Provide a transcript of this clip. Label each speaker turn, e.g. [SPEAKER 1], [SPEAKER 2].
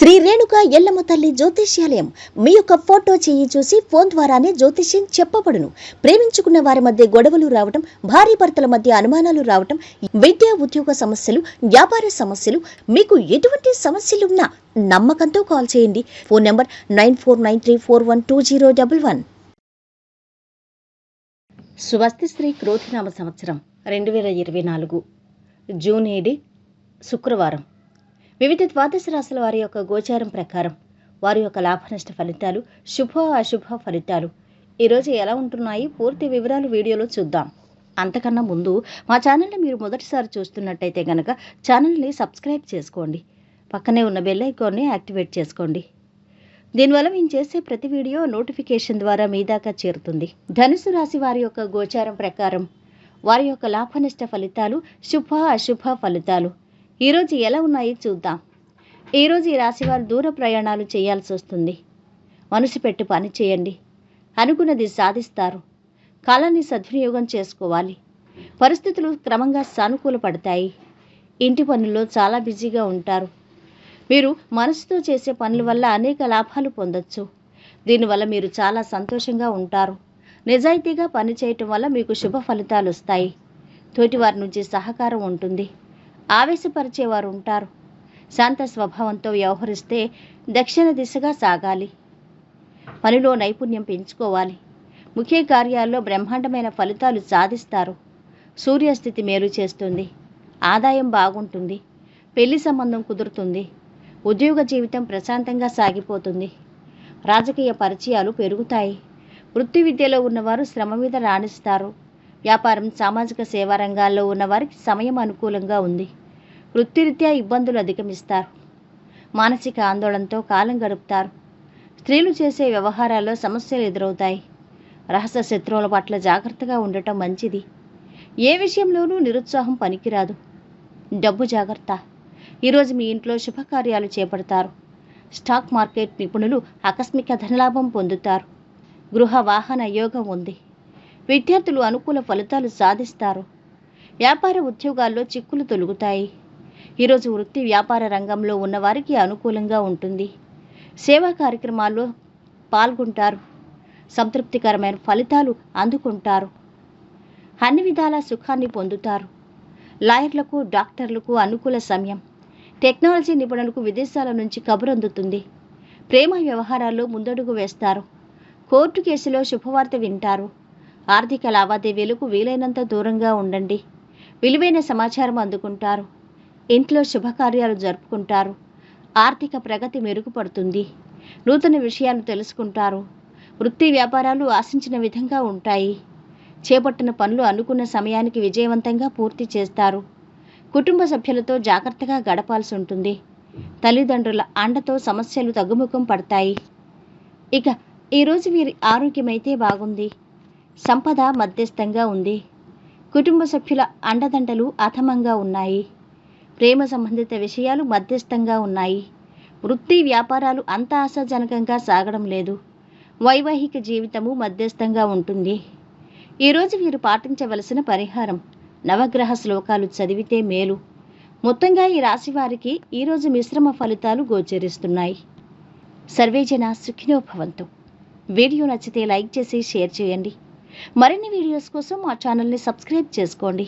[SPEAKER 1] శ్రీ రేణుక ఎల్లమ్మ తల్లి జ్యోతిష్యాలయం మీ యొక్క ఫోటో చేయి చూసి ఫోన్ ద్వారానే జ్యోతిష్యం చెప్పబడును. ప్రేమించుకున్న వారి మధ్య గొడవలు రావటం, భార్య భర్తల మధ్య అనుమానాలు రావటం, విద్యా ఉద్యోగ సమస్యలు, వ్యాపార సమస్యలు, మీకు ఎటువంటి సమస్యలున్నా నమ్మకంతో కాల్ చేయండి. Phone number 9493412011. స్వస్తి శ్రీ క్రోధినామ సంవత్సరం 2024 జూన్ 7 శుక్రవారం. వివిధ ద్వాదశ రాశుల వారి యొక్క గోచారం ప్రకారం వారి యొక్క లాభనష్ట ఫలితాలు, శుభ అశుభ ఫలితాలు ఈరోజు ఎలా ఉంటున్నాయి పూర్తి వివరాలు వీడియోలో చూద్దాం. అంతకన్నా ముందు మా ఛానల్ని మీరు మొదటిసారి చూస్తున్నట్టయితే కనుక ఛానల్ని సబ్స్క్రైబ్ చేసుకోండి. పక్కనే ఉన్న బెల్ ఐకాన్ని యాక్టివేట్ చేసుకోండి. దీనివల్ల మేము చేసే ప్రతి వీడియో నోటిఫికేషన్ ద్వారా మీ దాకా చేరుతుంది. ధనుసు రాశి వారి యొక్క గోచారం ప్రకారం వారి యొక్క లాభనష్ట ఫలితాలు, శుభ అశుభ ఫలితాలు ఈరోజు ఎలా ఉన్నాయి చూద్దాం. ఈరోజు ఈ రాశివారు దూర ప్రయాణాలు చేయాల్సి వస్తుంది. మనసు పెట్టి పని చేయండి, అనుకున్నది సాధిస్తారు. కాలాన్ని సద్వినియోగం చేసుకోవాలి. పరిస్థితులు క్రమంగా సానుకూలపడతాయి. ఇంటి పనుల్లో చాలా బిజీగా ఉంటారు. మీరు మనసుతో చేసే పనుల వల్ల అనేక లాభాలు పొందొచ్చు. దీనివల్ల మీరు చాలా సంతోషంగా ఉంటారు. నిజాయితీగా పనిచేయటం వల్ల మీకు శుభ ఫలితాలు వస్తాయి. తోటివారి నుంచి సహకారం ఉంటుంది. ఆవేశపరిచేవారు ఉంటారు. శాంత స్వభావంతో వ్యవహరిస్తే దక్షిణ దిశగా సాగాలి. పనిలో నైపుణ్యం పెంచుకోవాలి. ముఖ్య కార్యాల్లో బ్రహ్మాండమైన ఫలితాలు సాధిస్తారు. సూర్యస్థితి మేలు చేస్తుంది. ఆదాయం బాగుంటుంది. పెళ్లి సంబంధం కుదురుతుంది. ఉద్యోగ జీవితం ప్రశాంతంగా సాగిపోతుంది. రాజకీయ పరిచయాలు పెరుగుతాయి. వృత్తి విద్యలో ఉన్నవారు శ్రమ మీద రాణిస్తారు. వ్యాపారం, సామాజిక సేవా రంగాల్లో ఉన్నవారికి సమయం అనుకూలంగా ఉంది. వృత్తిరీత్యా ఇబ్బందులు అధిగమిస్తారు. మానసిక ఆందోళనతో కాలం గడుపుతారు. స్త్రీలు చేసే వ్యవహారాల్లో సమస్యలు ఎదురవుతాయి. రహస్య శత్రువుల పట్ల జాగ్రత్తగా ఉండటం మంచిది. ఏ విషయంలోనూ నిరుత్సాహం పనికిరాదు. డబ్బు జాగ్రత్త. ఈరోజు మీ ఇంట్లో శుభకార్యాలు చేపడతారు. స్టాక్ మార్కెట్ నిపుణులు ఆకస్మిక ధనలాభం పొందుతారు. గృహ వాహన యోగం ఉంది. విద్యార్థులు అనుకూల ఫలితాలు సాధిస్తారు. వ్యాపార ఉద్యోగాల్లో చిక్కులు తొలగుతాయి. ఈరోజు వృత్తి వ్యాపార రంగంలో ఉన్నవారికి అనుకూలంగా ఉంటుంది. సేవా కార్యక్రమాల్లో పాల్గొంటారు. సంతృప్తికరమైన ఫలితాలు అందుకుంటారు. అన్ని విధాల సుఖాన్ని పొందుతారు. లాయర్లకు, డాక్టర్లకు అనుకూల సమయం. టెక్నాలజీ నిపుణులకు విదేశాల నుంచి కబురు అందుతుంది. ప్రేమ వ్యవహారాల్లో ముందడుగు వేస్తారు. కోర్టు కేసులో శుభవార్త వింటారు. ఆర్థిక లావాదేవీలకు వీలైనంత దూరంగా ఉండండి. విలువైన సమాచారం అందుకుంటారు. ఇంట్లో శుభకార్యాలు జరుపుకుంటారు. ఆర్థిక ప్రగతి మెరుగుపడుతుంది. నూతన విషయాలు తెలుసుకుంటారు. వృత్తి వ్యాపారాలు ఆశించిన విధంగా ఉంటాయి. చేపట్టిన పనులు అనుకున్న సమయానికి విజయవంతంగా పూర్తి చేస్తారు. కుటుంబ సభ్యులతో జాగ్రత్తగా గడపాల్సి ఉంటుంది. తల్లిదండ్రుల అండతో సమస్యలు తగ్గుముఖం పడతాయి. ఇక ఈరోజు వీరి ఆరోగ్యమైతే బాగుంది. సంపద మధ్యస్థంగా ఉంది. కుటుంబ సభ్యుల అండదండలు అధమంగా ఉన్నాయి. ప్రేమ సంబంధిత విషయాలు మధ్యస్థంగా ఉన్నాయి. వృత్తి వ్యాపారాలు అంత ఆశాజనకంగా సాగడం లేదు. వైవాహిక జీవితము మధ్యస్థంగా ఉంటుంది. ఈరోజు వీరు పాటించవలసిన పరిహారం నవగ్రహ శ్లోకాలు చదివితే మేలు. మొత్తంగా ఈ రాశి వారికి ఈరోజు మిశ్రమ ఫలితాలు గోచరిస్తున్నాయి. సర్వేజన సుఖినో భవంతు. వీడియో నచ్చితే లైక్ చేసి షేర్ చేయండి. మరిన్ని వీడియోస్ కోసం మా ఛానల్ని సబ్స్క్రైబ్ చేసుకోండి.